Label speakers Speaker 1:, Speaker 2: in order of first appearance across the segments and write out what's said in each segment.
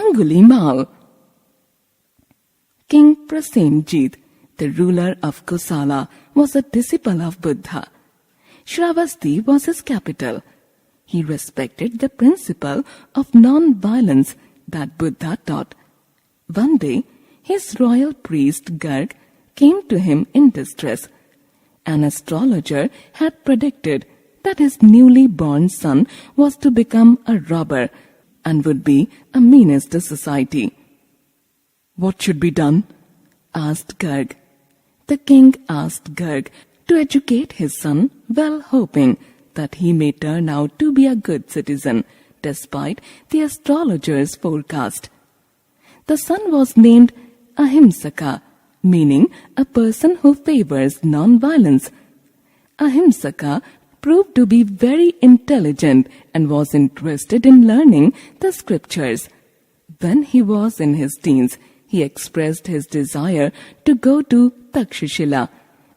Speaker 1: Angulimal. King Prasenjit, the ruler of Kosala, was a disciple of Buddha. Shravasti was his capital. He respected the principle of non-violence that Buddha taught. One day, his royal priest Garg came to him in distress. An astrologer had predicted that his newly born son was to become a robber and would be a menace to society. "What should be done?" asked Garg. The king asked Garg to educate his son, well hoping that he may turn out to be a good citizen, despite the astrologer's forecast. The son was named Ahimsaka, meaning a person who favors non-violence. Ahimsaka proved to be very intelligent and was interested in learning the scriptures. When he was in his teens, he expressed his desire to go to Takshashila,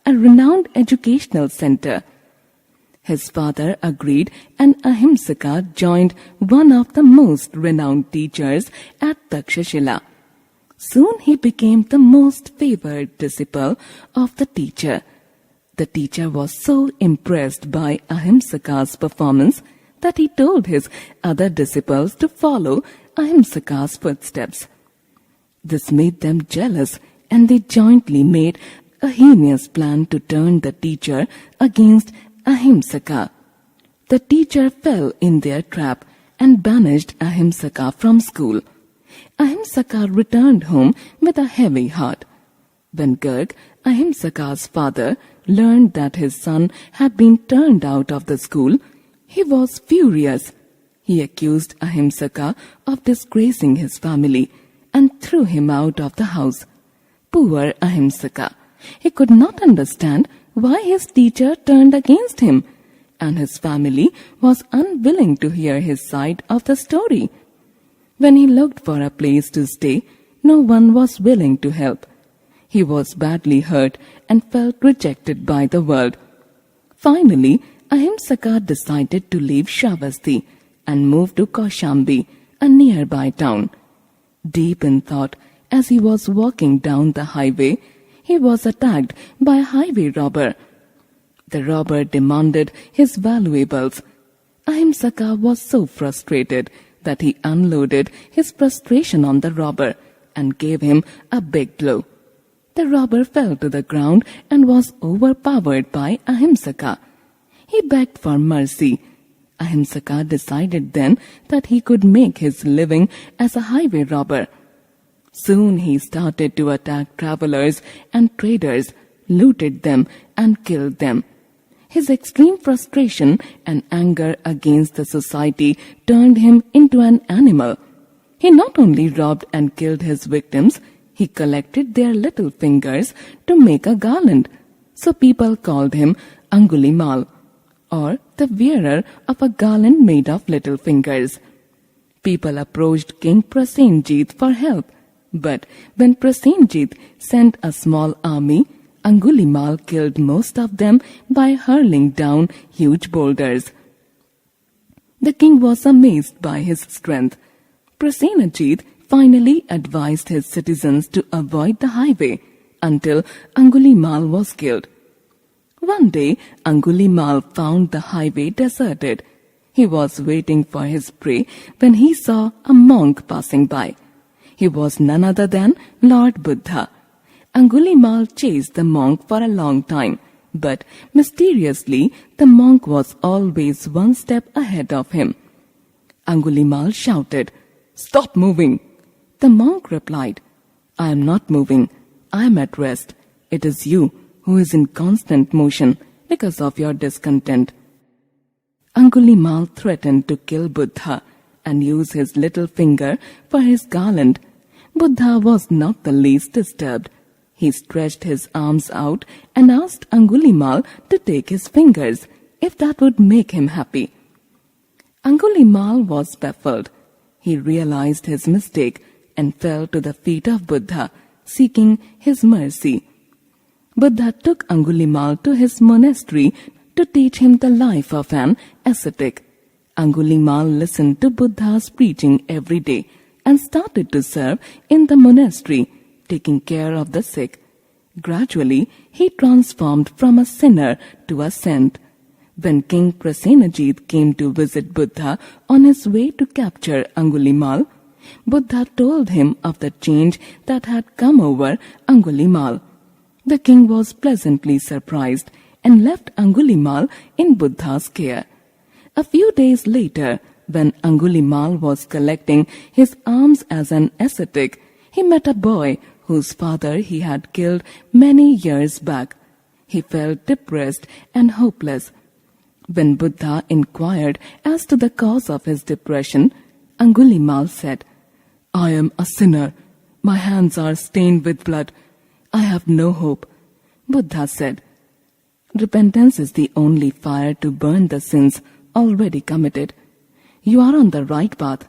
Speaker 1: a renowned educational center. His father agreed, and Ahimsaka joined one of the most renowned teachers at Takshashila. Soon he became the most favored disciple of the teacher. The teacher was so impressed by Ahimsaka's performance that he told his other disciples to follow Ahimsaka's footsteps. This made them jealous, and they jointly made a heinous plan to turn the teacher against Ahimsaka. The teacher fell in their trap and banished Ahimsaka from school. Ahimsaka returned home with a heavy heart. When Garg, Ahimsaka's father, learned that his son had been turned out of the school, he was furious. He accused Ahimsaka of disgracing his family and threw him out of the house. Poor Ahimsaka! He could not understand why his teacher turned against him, and his family was unwilling to hear his side of the story. When he looked for a place to stay, no one was willing to help. He was badly hurt and felt rejected by the world. Finally, Ahimsaka decided to leave Shravasti and move to Kaushambi, a nearby town. Deep in thought, as he was walking down the highway, he was attacked by a highway robber. The robber demanded his valuables. Ahimsaka was so frustrated that he unloaded his frustration on the robber and gave him a big blow. The robber fell to the ground and was overpowered by Ahimsaka. He begged for mercy. Ahimsaka decided then that he could make his living as a highway robber. Soon he started to attack travelers and traders, looted them and killed them. His extreme frustration and anger against the society turned him into an animal. He not only robbed and killed his victims, he collected their little fingers to make a garland. So people called him Angulimal, or the wearer of a garland made of little fingers. People approached King Prasenjit for help, but when Prasenjit sent a small army, Angulimal killed most of them by hurling down huge boulders. The king was amazed by his strength. Prasenjit finally advised his citizens to avoid the highway until Angulimal was killed. One day, Angulimal found the highway deserted. He was waiting for his prey when he saw a monk passing by. He was none other than Lord Buddha. Angulimal chased the monk for a long time, but mysteriously the monk was always one step ahead of him. Angulimal shouted, "Stop moving!" The monk replied, "I am not moving. I am at rest. It is you who is in constant motion because of your discontent." Angulimal threatened to kill Buddha and use his little finger for his garland. Buddha was not the least disturbed. He stretched his arms out and asked Angulimal to take his fingers, if that would make him happy. Angulimal was baffled. He realized his mistake and fell to the feet of Buddha, seeking his mercy. Buddha took Angulimal to his monastery to teach him the life of an ascetic. Angulimal listened to Buddha's preaching every day and started to serve in the monastery, taking care of the sick. Gradually, he transformed from a sinner to a saint. When King Prasenajit came to visit Buddha on his way to capture Angulimal, Buddha told him of the change that had come over Angulimal. The king was pleasantly surprised and left Angulimal in Buddha's care. A few days later, when Angulimal was collecting his alms as an ascetic, he met a boy whose father he had killed many years back. He felt depressed and hopeless. When Buddha inquired as to the cause of his depression, Angulimal said, "I am a sinner. My hands are stained with blood. I have no hope." Buddha said, "Repentance is the only fire to burn the sins already committed. You are on the right path."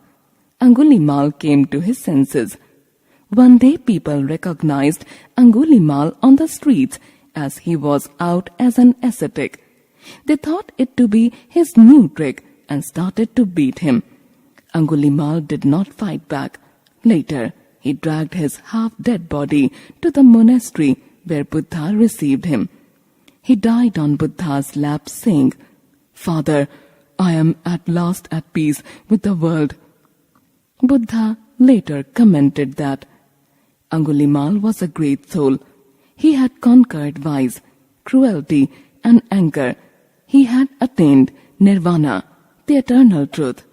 Speaker 1: Angulimal came to his senses. One day people recognized Angulimal on the streets as he was out as an ascetic. They thought it to be his new trick and started to beat him. Angulimal did not fight back. Later, he dragged his half-dead body to the monastery where Buddha received him. He died on Buddha's lap saying, "Father, I am at last at peace with the world." Buddha later commented that Angulimal was a great soul. He had conquered vice, cruelty, and anger. He had attained nirvana, the eternal truth.